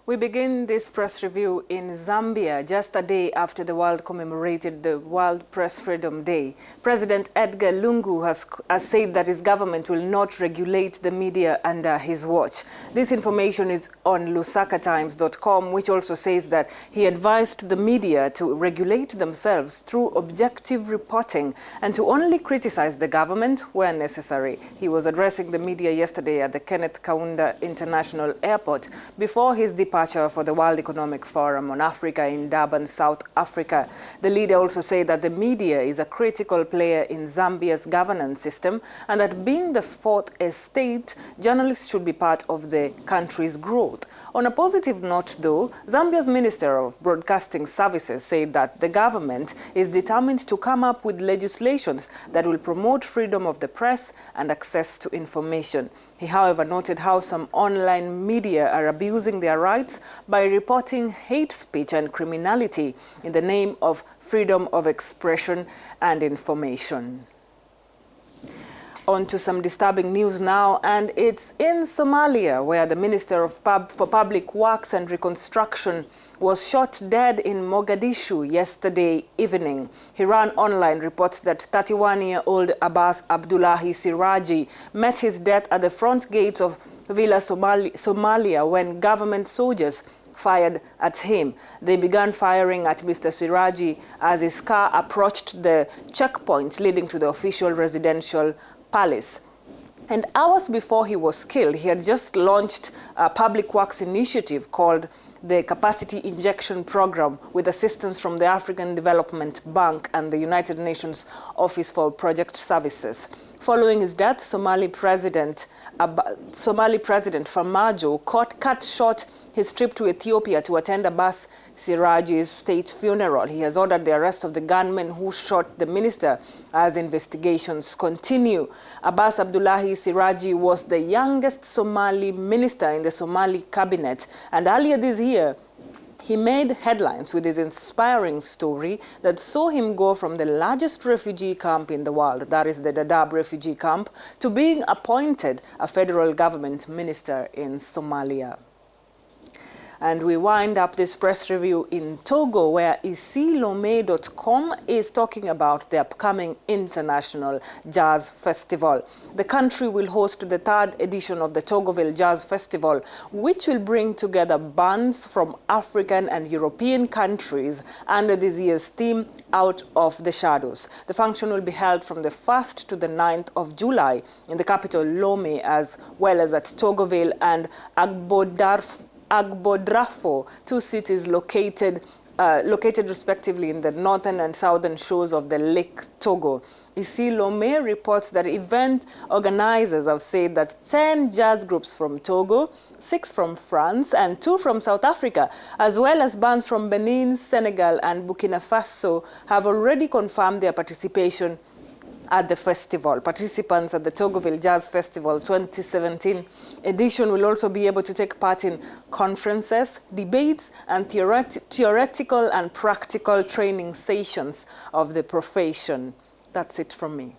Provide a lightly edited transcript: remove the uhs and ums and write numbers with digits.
We begin this press review in Zambia just a day after the world commemorated the World Press Freedom Day. President Edgar Lungu has said that his government will not regulate the media under his watch. This information is on lusakatimes.com, which also says that he advised the media to regulate themselves through objective reporting and to only criticize the government where necessary. He was addressing the media yesterday at the Kenneth Kaunda International Airport before his departure for the World Economic Forum on Africa in Durban, South Africa. The leader also said that the media is a critical player in Zambia's governance system and that being the fourth estate, journalists should be part of the country's growth. On a positive note, though, Zambia's Minister of Broadcasting Services said that the government is determined to come up with legislations that will promote freedom of the press and access to information. He, however, noted how some online media are abusing their rights by reporting hate speech and criminality in the name of freedom of expression and information. On to some disturbing news now, and it's in Somalia, where the Minister for Public Works and Reconstruction was shot dead in Mogadishu yesterday evening. Hiran Online reports that 31-year-old Abbas Abdullahi Siraji met his death at the front gates of Villa Somalia when government soldiers fired at him. They began firing at Mr. Siraji as his car approached the checkpoint leading to the official residential palace. And hours before he was killed, he had just launched a public works initiative called the Capacity Injection Program with assistance from the African Development Bank and the United Nations Office for Project Services. Following his death, Somali President Farmajo cut short his trip to Ethiopia to attend Abbas Siraji's state funeral. He has ordered the arrest of the gunman who shot the minister as investigations continue. Abbas Abdullahi Siraji was the youngest Somali minister in the Somali cabinet, and earlier this year, he made headlines with his inspiring story that saw him go from the largest refugee camp in the world, that is the Dadaab refugee camp, to being appointed a federal government minister in Somalia. And we wind up this press review in Togo, where isilome.com is talking about the upcoming International Jazz Festival. The country will host the third edition of the Togoville Jazz Festival, which will bring together bands from African and European countries under this year's theme, Out of the Shadows. The function will be held from the 1st to the 9th of July in the capital Lome, as well as at Togoville and Agbodrafo, two cities located respectively in the northern and southern shores of the Lake Togo. Isilome reports that event organizers have said that 10 jazz groups from Togo, 6 from France, and 2 from South Africa, as well as bands from Benin, Senegal, and Burkina Faso, have already confirmed their participation at the festival. Participants at the Togoville Jazz Festival 2017 edition will also be able to take part in conferences, debates, and theoretical and practical training sessions of the profession. That's it from me.